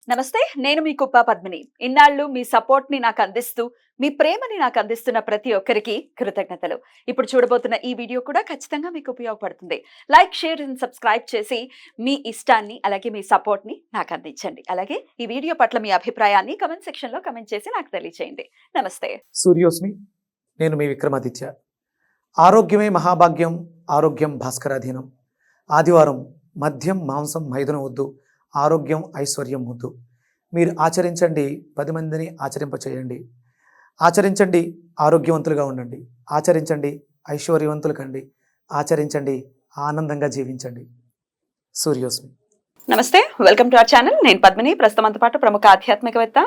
నమస్తే. నేను మీ కుప్ప పద్మిని. ఇన్నాళ్ళు మీ సపోర్ట్‌ని నాకందిస్తూ, మీ ప్రేమని నాకందిస్తున్న ప్రతి ఒక్కరికి కృతజ్ఞతలు. ఇప్పుడు చూడబోతున్న ఈ వీడియో కూడా ఖచ్చితంగా మీకు ఉపయోగపడుతుంది. లైక్, షేర్ అండ్ సబ్స్క్రైబ్ చేసి మీ ఇష్టాన్ని, అలాగే మీ సపోర్ట్‌ని నాకందించండి. అలాగే ఈ వీడియో పట్ల మీ అభిప్రాయాన్ని కామెంట్ సెక్షన్‌లో కామెంట్ చేసి నాకు తెలియజేయండి. నమస్తే. సూర్యోస్మి. నేను మీ విక్రమాదిత్య. ఆరోగ్యమే మహాభాగ్యం, ఆరోగ్యం భాస్కరాధీనం. ఆదివారం మద్యం మాంసం మైదనం వద్దు, ఆరోగ్యం ఐశ్వర్యం ముద్దు. మీరు ఆచరించండి, 10 మందిని ఆచరింపచేయండి. ఆచరించండి, ఆరోగ్యవంతులుగా ఉండండి. ఆచరించండి, ఐశ్వర్యవంతులు కండి. ఆచరించండి, ఆనందంగా జీవించండి. సూర్యోస్మి. నమస్తే. Welcome to our channel. నేను పద్మిని. ప్రస్తుతంతో పాటు ప్రముఖ ఆధ్యాత్మికవేత్త,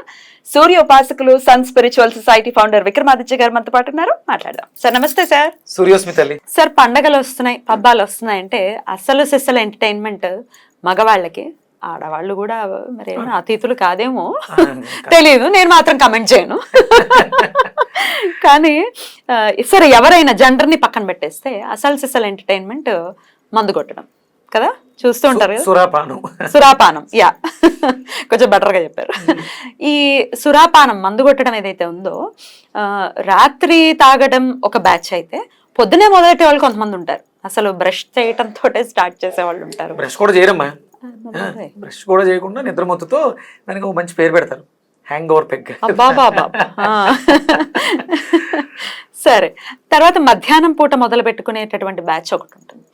సూర్య ఉపాసకులు, Sun Spiritual Society founder Vikramaditya గారు మనతో పాటు ఉన్నారు. మాట్లాడదాం. సార్ నమస్తే. సార్ సూర్యోస్మి తల్లి. సార్, పండగలు వస్తున్నాయి, పబ్బాలు వస్తున్నాయి అంటే అసలు సిస్సల ఎంటర్టైన్మెంట్ మగవాళ్ళకి. ఆడవాళ్ళు కూడా మరి ఏమైనా అతిథులు కాదేమో తెలియదు, నేను మాత్రం కమెంట్ చేయను. కానీ సరే, ఎవరైనా జెండర్ని పక్కన పెట్టేస్తే అసలు సిస్సల ఎంటర్టైన్మెంట్ మందు కొట్టడం కదా, చూస్తూ ఉంటారు. సురాపానం, యా, కొంచెం బెటర్గా చెప్పారు. ఈ సురాపానం, మందు కొట్టడం ఏదైతే ఉందో, రాత్రి తాగడం ఒక బ్యాచ్ అయితే, పొద్దునే మొదలెట్టే వాళ్ళు కొంతమంది ఉంటారు. అసలు బ్రష్ చేయటంతో స్టార్ట్ చేసే వాళ్ళు ఉంటారు. బ్రష్ కూడా చేయరమ్మా, బ్రష్ కూడా చేయకుండా నిద్రమత్తుతో దానికి ఒక మంచి పేరు పెడతారు, హ్యాంగ్ ఓవర్ పెగ్. సరే, తర్వాత మధ్యాహ్నం పూట మొదలు పెట్టుకునేటటువంటి బ్యాచ్ ఒకటి ఉంటుంది.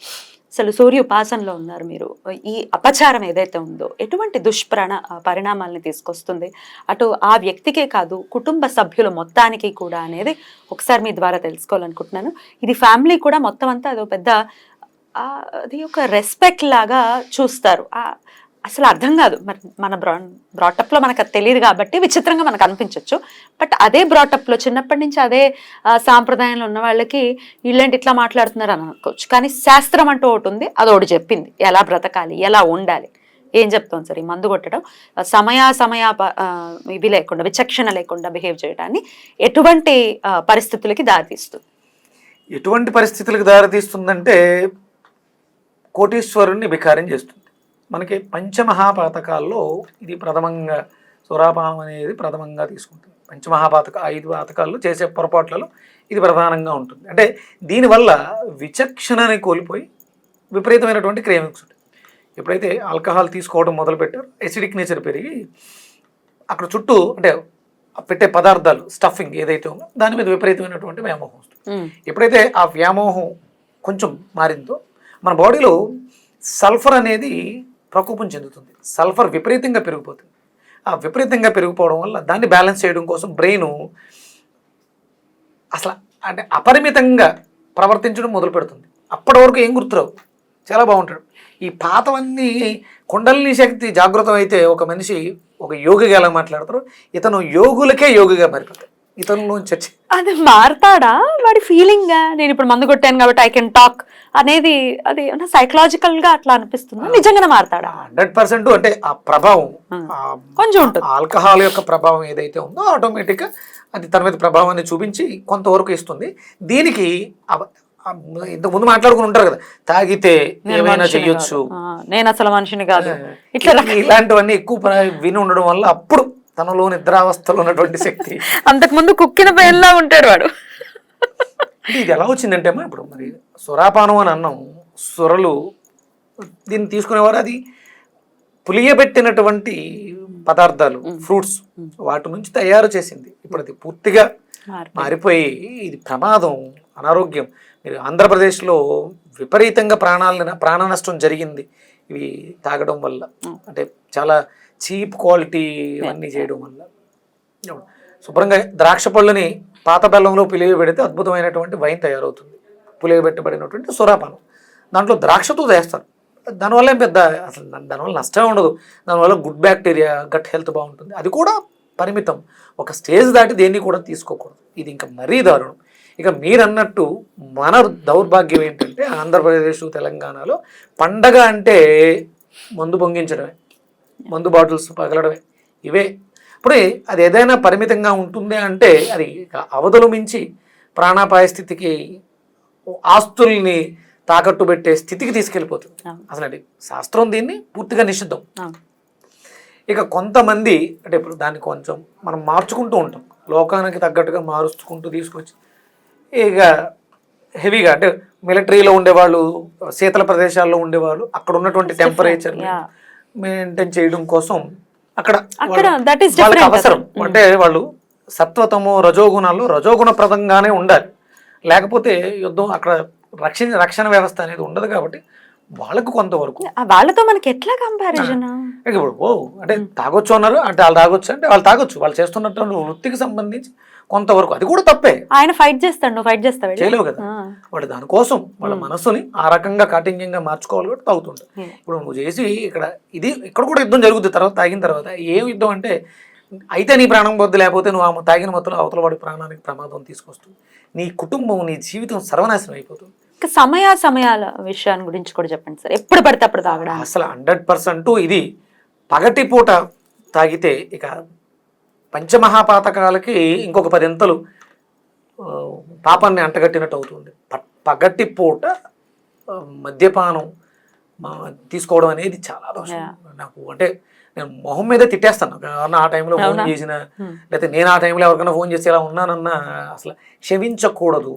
అసలు సూర్య ఉపాసనలో ఉన్నారు మీరు. ఈ అపచారం ఏదైతే ఉందో ఎటువంటి పరిణామాలని తీసుకొస్తుంది, అటు ఆ వ్యక్తికే కాదు కుటుంబ సభ్యులు మొత్తానికి కూడా అనేది ఒకసారి మీ ద్వారా తెలుసుకోవాలనుకుంటున్నాను. ఇది ఫ్యామిలీ కూడా మొత్తం అంతా అదో పెద్ద అది ఒక రెస్పెక్ట్ లాగా చూస్తారు. అసలు అర్థం కాదు, మరి మన బ్రాటప్లో మనకు అది తెలియదు కాబట్టి విచిత్రంగా మనకు అనిపించవచ్చు. బట్ అదే బ్రాటప్లో చిన్నప్పటి నుంచి అదే సాంప్రదాయంలో ఉన్న వాళ్ళకి వీళ్ళేంటి ఇట్లా మాట్లాడుతున్నారు అని అనుకోవచ్చు. కానీ శాస్త్రం అంటూ ఒకటి ఉంది, అది ఒకటి చెప్పింది ఎలా బ్రతకాలి, ఎలా ఉండాలి. ఏం చెప్తాం సార్, ఈ మందు కొట్టడం సమయ ఇవి లేకుండా, విచక్షణ లేకుండా బిహేవ్ చేయడాన్ని ఎటువంటి పరిస్థితులకి దారితీస్తుంది? ఎటువంటి పరిస్థితులకు దారితీస్తుందంటే కోటీశ్వరుణ్ణి వికారం చేస్తుంది. మనకి పంచమహాపాతకాల్లో ఇది ప్రథమంగా, సురాపానం అనేది ప్రథమంగా తీసుకుంటుంది. 5 పాతకాల్లో చేసే పొరపాట్లలో ఇది ప్రధానంగా ఉంటుంది. అంటే దీనివల్ల విచక్షణని కోల్పోయి విపరీతమైనటువంటి క్రేవింగ్స్ ఉంటాయి. ఎప్పుడైతే ఆల్కహాల్ తీసుకోవడం మొదలుపెట్టారో ఎసిడిక్ నేచర్ పెరిగి అక్కడ చుట్టూ అంటే పెట్టే పదార్థాలు, స్టఫింగ్ ఏదైతే ఉందో దాని మీద విపరీతమైనటువంటి వ్యామోహం వస్తుంది. ఎప్పుడైతే ఆ వ్యామోహం కొంచెం మారిందో మన బాడీలో సల్ఫర్ అనేది ప్రకోపం చెందుతుంది. సల్ఫర్ విపరీతంగా పెరిగిపోతుంది. ఆ విపరీతంగా పెరిగిపోవడం వల్ల దాన్ని బ్యాలెన్స్ చేయడం కోసం బ్రెయిన్ అసలు అంటే అపరిమితంగా ప్రవర్తించడం మొదలు పెడుతుంది. అప్పటి వరకు ఏం గుర్తురావు, చాలా బాగుంటాడు. ఈ పాతవన్నీ కుండలిని శక్తి జాగృతం అయితే ఒక మనిషి ఒక యోగిగా ఎలా మాట్లాడతారు, ఇతను యోగులకే యోగిగా మారిపోతాడు. ఇతను చర్చ అది మారతాడా వాడి ఫీలింగ్? నేను ఇప్పుడు మందు కొట్టాను కాబట్టి ఐ కెన్ టాక్ అనేది, అది సైకలాజికల్ గా అట్లా అనిపిస్తుంది. నిజంగానే మారతాడా? 100%. అంటే ఆ ప్రభావం కొంచెం ఉంటుంది. ఆల్కహాల్ యొక్క ప్రభావం ఏదైతే ఉందో ఆటోమేటిక్గా అది తన మీద ప్రభావాన్ని చూపించి కొంతవరకు ఇస్తుంది. దీనికి ఇంతకు ముందు మాట్లాడుకుని ఉంటారు కదా, తాగితే ఏమైనా చెయ్యొచ్చు, నేను అసలు మనిషిని కాదు, ఇలాంటివన్నీ ఎక్కువ విని ఉండడం వల్ల అప్పుడు తనలో నిద్రావస్థలో ఉన్నటువంటి శక్తి అంతకుముందు కుక్కిన పేర్లా ఉంటాడు వాడు. ఇది ఎలా వచ్చిందంటే అమ్మా, ఇప్పుడు మరి సురాపానం అని అన్నాం, సురలు దీన్ని తీసుకునేవారు, అది పులియబెట్టినటువంటి పదార్థాలు, ఫ్రూట్స్, వాటి నుంచి తయారు చేసింది. ఇప్పుడు అది పూర్తిగా మారిపోయి ఇది ప్రమాదం, అనారోగ్యం. మీరు ఆంధ్రప్రదేశ్లో విపరీతంగా ప్రాణ నష్టం జరిగింది ఇవి తాగడం వల్ల. అంటే చాలా చీప్ క్వాలిటీ ఇవన్నీ చేయడం వల్ల. శుభ్రంగా ద్రాక్ష పళ్ళని పాత బెల్లంలో పులియబెడితే అద్భుతమైనటువంటి వైన్ తయారవుతుంది. పులియబెట్టబడినటువంటి సురాపానం దాంట్లో ద్రాక్షతో చేస్తారు. దానివల్ల ఏం పెద్ద అసలు దానివల్ల నష్టమే ఉండదు. దానివల్ల గుడ్ బ్యాక్టీరియా, గట్ హెల్త్ బాగుంటుంది. అది కూడా పరిమితం. ఒక స్టేజ్ దాటి దేన్ని కూడా తీసుకోకూడదు. ఇది ఇంకా మరీ దారుణం. ఇక మీరు అన్నట్టు మన దౌర్భాగ్యం ఏంటంటే ఆంధ్రప్రదేశ్, తెలంగాణలో పండగ అంటే మందు పొంగించడమే, మందు బాటిల్స్ పగలడమే, ఇవే. ఇప్పుడే అది ఏదైనా పరిమితంగా ఉంటుంది అంటే అది అవధులు మించి ప్రాణాపాయ స్థితికి, ఆస్తుల్ని తాకట్టు పెట్టే స్థితికి తీసుకెళ్ళిపోతుంది. అసలు అది శాస్త్రం దీన్ని పూర్తిగా నిషిద్ధం. ఇక కొంతమంది అంటే ఇప్పుడు దాన్ని కొంచెం మనం మార్చుకుంటూ ఉంటాం, లోకానికి తగ్గట్టుగా మారుచుకుంటూ తీసుకొచ్చి ఇక హెవీగా అంటే మిలిటరీలో ఉండేవాళ్ళు, శీతల ప్రదేశాల్లో ఉండేవాళ్ళు అక్కడ ఉన్నటువంటి టెంపరేచర్ మెయింటైన్ చేయడం కోసం అక్కడ వాళ్ళకి అవసరం అంటే వాళ్ళు సత్వతమో రజోగుణాల్లో రజోగుణప్రదంగానే ఉండాలి, లేకపోతే యుద్ధం అక్కడ రక్షణ వ్యవస్థ అనేది ఉండదు. కాబట్టి వాళ్ళకు కొంతవరకు వాళ్ళతో మనకి ఎట్లా కంపారిజన్ ఇప్పుడు అంటే తాగొచ్చు అన్నారు అంటే వాళ్ళు తాగొచ్చు అంటే వాళ్ళు తాగొచ్చు, వాళ్ళు చేస్తున్నటువంటి వృత్తికి సంబంధించి కొంతవరకు అది కూడా తప్పే. ఆయన ఫైట్ చేస్తాడు, నువ్వు ఫైట్ చేస్తావు చేయలేవు కదా. వాడు దానికోసం వాళ్ళ మనసుని ఆ రకంగా కాఠిన్యంగా మార్చుకోవాలి కూడా తాగుతుంటారు. ఇప్పుడు నువ్వు చేసి ఇక్కడ కూడా యుద్ధం జరుగుతుంది తర్వాత, తాగిన తర్వాత ఏం యుద్ధం అంటే అయితే నీ ప్రాణం పొద్దు, లేకపోతే నువ్వు ఆ తాగిన మొత్తం అవతల వాడి ప్రాణానికి ప్రమాదం తీసుకొస్తుంది, నీ కుటుంబం నీ జీవితం సర్వనాశనం అయిపోతుంది. సమయాల విషయాన్ని గురించి కూడా చెప్పండి సార్. ఎప్పుడు పడితే అప్పుడు తాగడం అసలు 100% ఇది పగటిపూట తాగితే ఇక పంచమహాపాతకాలకి ఇంకొక 10 ఎంతలు పాపాన్ని అంటగట్టినట్టు అవుతుంది. పగటిపూట మద్యపానం తీసుకోవడం అనేది చాలా దోషం. నాకు అంటే నేను మొహం మీద తిట్టేస్తాను ఎవరన్నా ఆ టైంలో ఫోన్ చేసిన, లేకపోతే నేను ఆ టైంలో ఎవరికైనా ఫోన్ చేసి ఇలా ఉన్నానన్నా అసలు క్షమించకూడదు.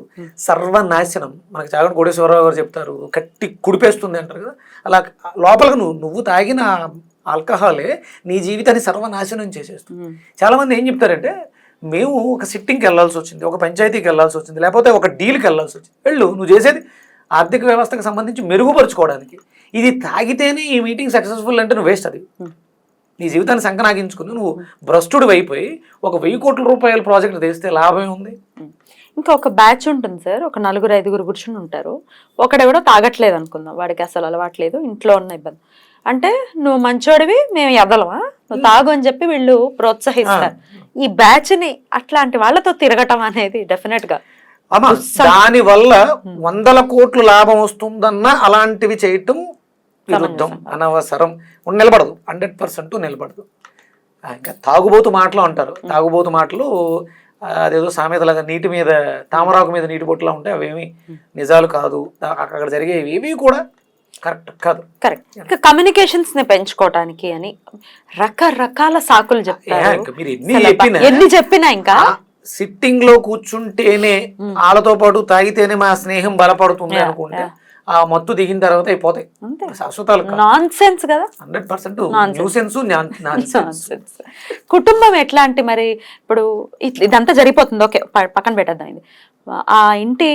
సర్వనాశనం. మనకు చాగంటి కోటేశ్వరరావు గారు చెప్తారు, కట్టి కుడిపేస్తుంది అంటారు కదా, అలా లోపలికి నువ్వు తాగిన ఆల్కహాలే నీ జీవితాన్ని సర్వనాశనం చేసేస్తుంది. చాలామంది ఏం చెప్తారంటే, మేము ఒక సిట్టింగ్కి వెళ్ళాల్సి వచ్చింది, ఒక పంచాయతీకి వెళ్ళాల్సి వచ్చింది, లేకపోతే ఒక డీల్కి వెళ్ళాల్సి వచ్చింది. నువ్వు చేసేది ఆర్థిక వ్యవస్థకు సంబంధించి మెరుగుపరుచుకోవడానికి. ఇది తాగితేనే ఈ మీటింగ్ సక్సెస్ఫుల్ అంటే నువ్వు వేస్ట్. అది నీ జీవితాన్ని సంకనాగించుకుని నువ్వు భ్రష్టుడు అయిపోయి ఒక 1000 కోట్ల రూపాయల ప్రాజెక్ట్ తెస్తే లాభం ఉంది. ఇంకా ఒక బ్యాచ్ ఉంటుంది సార్, ఒక 4-5 కూర్చుని ఉంటారు. ఒకడెవడో తాగట్లేదు అనుకుందాం, వాడికి అసలు అలవాట్లేదు, ఇంట్లో ఉన్న ఇబ్బంది అంటే, నువ్వు మంచోడివి మేము ఎదలవా, నువ్వు తాగు అని చెప్పి వీళ్ళు ప్రోత్సహిస్తారు. ఈ బ్యాచ్ ని అట్లాంటి వాళ్ళతో తిరగటం అనేది డెఫినెట్ గా దాని వల్ల 100 కోట్లు లాభం వస్తుందన్న అలాంటివి చేయటం విరుద్ధం, అనవసరం. నిలబడదు, 100% నిలబడదు. ఇంకా తాగుబోతు మాటలు అంటారు, తాగుబోతు మాటలు అదేదో సామెతలాగా నీటి మీద తామరాకు మీద నీటి బొట్టులా ఉంటాయి, అవేమి నిజాలు కాదు. అక్కడ జరిగేవి ఏవి కూడా కరెక్ట్ కాదు. కరెక్ట్. కమ్యూనికేషన్స్ ని పెంచుకోవటానికి అని రకరకాల సాకులు చెప్తారు. మీరు ఎన్ని చెప్పినా ఇంకా సిట్టింగ్ లో కూర్చుంటేనే వాళ్ళతో పాటు తాగితేనే మా స్నేహం బలపడుతుంది అనుకుంటే ఆ మత్తు దిగిన తర్వాత అయిపోతాయి శాశ్వతాలు. నాన్సెన్స్ కదా, 100% కుటుంబం ఎట్లాంటి మరి ఇప్పుడు ఇదంతా జరిగిపోతుంది, ఓకే పక్కన పెట్టద్దాం. ఇది ఆ ఇంటి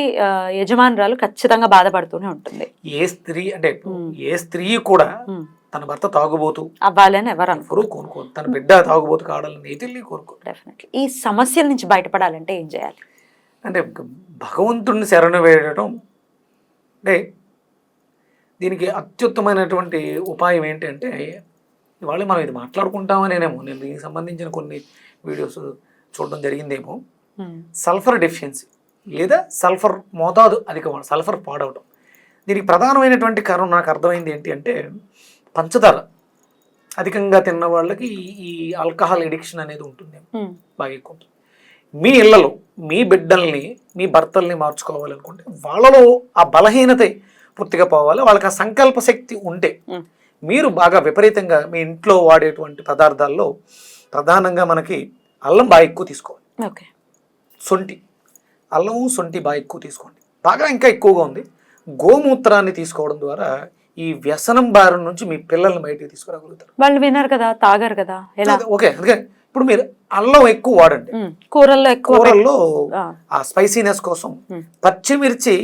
యజమానురాలు ఖచ్చితంగా బాధపడుతూనే ఉంటుంది. ఏ స్త్రీ కూడా తన భర్త తాగుబోతు అవ్వాలని ఎవరు కోరుకోరు, తన బిడ్డ తాగుబోతు కావాలని కోరుకోరు. డెఫినెట్లీ. ఈ సమస్యల నుంచి బయటపడాలంటే ఏం చేయాలి అంటే భగవంతుడిని శరణు వేయడం. అంటే దీనికి అత్యుత్తమైనటువంటి ఉపాయం ఏంటంటే, ఇవాళ మనం ఇది మాట్లాడుకుంటామనేమో, నేను దీనికి సంబంధించిన కొన్ని వీడియోస్ చూడడం జరిగిందేమో, సల్ఫర్ డెఫిషియన్సీ లేదా సల్ఫర్ మోతాదు అధికం, సల్ఫర్ పాడవటం. దీనికి ప్రధానమైనటువంటి కారణం నాకు అర్థమైంది ఏంటి అంటే, పంచదార అధికంగా తిన్న వాళ్ళకి ఈ ఆల్కహాల్ ఎడిక్షన్ అనేది ఉంటుంది, బాగా ఎక్కువ ఉంటుంది. మీ ఇళ్లలో మీ బిడ్డల్ని మీ భర్తల్ని మార్చుకోవాలనుకుంటే వాళ్ళలో ఆ బలహీనత పూర్తిగా పోవాలి. వాళ్ళకి ఆ సంకల్ప శక్తి ఉంటే మీరు బాగా విపరీతంగా మీ ఇంట్లో వాడేటువంటి పదార్థాల్లో ప్రధానంగా మనకి అల్లం బాగా ఎక్కువ తీసుకోవాలి, సొంటి అల్లము సొంటి బాగా ఎక్కువ తీసుకోండి. బాగా ఇంకా ఎక్కువగా ఉంది గోమూత్రాన్ని తీసుకోవడం ద్వారా ఈ వ్యసనం బారి నుంచి మీ పిల్లల్ని బయటికి తీసుకురాగలుగుతారు. వాళ్ళు వినరు కదా, తాగరు కదా. ఓకే, అందుకే ఇప్పుడు మీరు అల్లం ఎక్కువ వాడండి కూరల్లో ఆ స్పైసీనెస్ కోసం. పచ్చిమిర్చి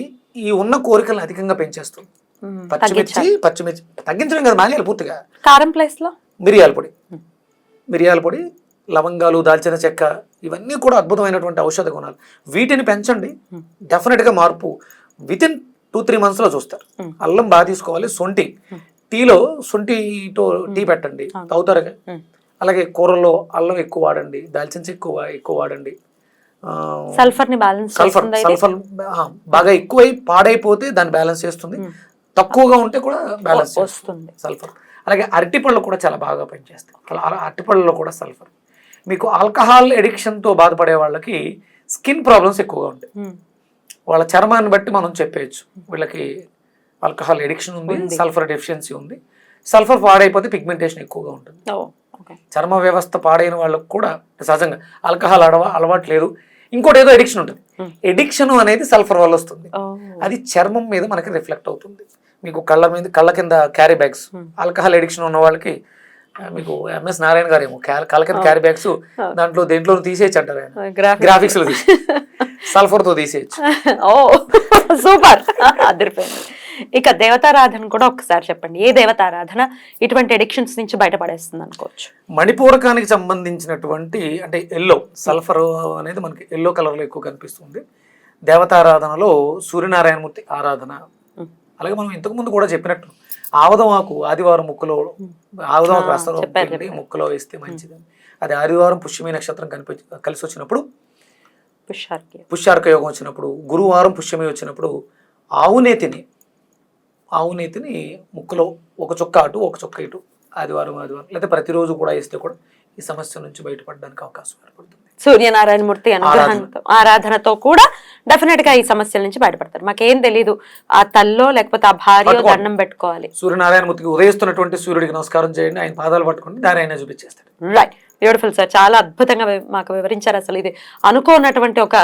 ఈ ఉన్న కోరికలను అధికంగా పెంచేస్తుంది. పచ్చిమిర్చి తగ్గించడం కదా, మానేయాలి పూర్తిగా. కారం ప్లేస్ లో మిరియాల పొడి, లవంగాలు, దాల్చిన చెక్క, ఇవన్నీ కూడా అద్భుతమైనటువంటి ఔషధ గుణాలు. వీటిని పెంచండి, డెఫినెట్ గా మార్పు వితిన్ 2-3 months లో చూస్తారు. అల్లం బాగా తీసుకోవాలి. సొంటి టీలో సొంటితో టీ పెట్టండి, తాగుతారు. అలాగే కూరల్లో అల్లం ఎక్కువ వాడండి, దాల్చిన ఎక్కువ వాడండి. సల్ఫర్ బాగా ఎక్కువై పాడైపోతే దాన్ని బ్యాలెన్స్ చేస్తుంది, తక్కువగా ఉంటే కూడా బ్యాలెన్స్ చేస్తుంది సల్ఫర్. అలాగే అరటిపళ్ళు కూడా చాలా బాగా పనిచేస్తాయి. అలా అరటిపళ్ళలో కూడా సల్ఫర్. మీకు ఆల్కహాల్ ఎడిక్షన్తో బాధపడే వాళ్ళకి స్కిన్ ప్రాబ్లమ్స్ ఎక్కువగా ఉంటాయి. వాళ్ళ చర్మాన్ని బట్టి మనం చెప్పేయచ్చు వీళ్ళకి ఆల్కహాల్ ఎడిక్షన్ ఉంది, సల్ఫర్ డెఫిషియన్సీ ఉంది. సల్ఫర్ పాడైపోతే పిగ్మెంటేషన్ ఎక్కువగా ఉంటుంది. Okay. చర్మ వ్యవస్థ పాడైన వాళ్ళకు కూడా సహజంగా ఆల్కహాల్ అలవాటు లేదు, ఇంకోటి ఏదో ఎడిక్షన్ ఉంటుంది. ఎడిక్షన్ అనేది సల్ఫర్ వల్ల వస్తుంది. అది చర్మం మీద మనకి రిఫ్లెక్ట్ అవుతుంది. మీకు కళ్ళ కింద క్యారీ బ్యాగ్స్, ఆల్కహాల్ ఎడిక్షన్ ఉన్న వాళ్ళకి మీకు ఎంఎస్ నారాయణ గారు ఏమో కళ్ళ కింద క్యారీ బ్యాగ్స్ దేంట్లో తీసేయచ్చు అంటారు ఆయన, గ్రాఫిక్స్ లో తీసి సల్ఫర్ తో తీసేయచ్చు. ఓ సూపర్, అదిరిపోయింది. ఇక దేవతారాధన కూడా ఒకసారి చెప్పండి. ఏ దేవతారాధన ఇటువంటి ఎడిక్షన్స్ నుంచి బయటపడేస్తుంది అనుకోవచ్చు? మణిపూరకానికి సంబంధించినటువంటి అంటే ఎల్లో సల్ఫర్ అనేది మనకి ఎల్లో కలర్ లో ఎక్కువ కనిపిస్తుంది. దేవతారాధనలో సూర్యనారాయణమూర్తి ఆరాధన, అలాగే మనం ఇంతకు ముందు కూడా చెప్పినట్టు ఆముదం ఆకు ఆదివారం ముక్కులో, ఆముదం ఆకు రసం ముక్కులో వేస్తే మంచిది. అది ఆదివారం పుష్యమి నక్షత్రం కలిసి వచ్చినప్పుడు, పుష్యార్క యోగం వచ్చినప్పుడు, గురువారం పుష్యమి వచ్చినప్పుడు ఆవు నేతిని ముక్కులో ఒక చుక్క అటు ఒక చుక్క ఇటు ఆదివారం లేదా ప్రతిరోజు కూడా వేస్తే కూడా ఈ సమస్య నుంచి బయటపడడానికి అవకాశం ఏర్పడుతుంది. సూర్యనారాయణమూర్తి అనుగ్రహంతో ఆరాధనతో కూడా డెఫినెట్ గా ఈ సమస్యల నుంచి బయటపడతారు. మాకేం తెలీదు, ఆ తల్లో లేకపోతే ఆ భార్య దండం పెట్టుకోవాలి. సూర్యనారాయణమూర్తికి ఉదయిస్తున్నటువంటి సూర్యుడికి నమస్కారం చేయండి, ఆయన పాదాలు పట్టుకుని దారి ఆయన చూపించేస్తాడు. రైట్, బ్యూటిఫుల్ సార్, చాలా అద్భుతంగా మాకు వివరించారు. అసలు ఇది అనుకోనటువంటి ఒక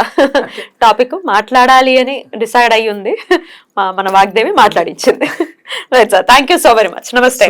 టాపిక్, మాట్లాడాలి అని డిసైడ్ అయ్యి ఉంది, మన వాగ్దేవి మాట్లాడించింది. Right sir, thank you so very much. నమస్తే.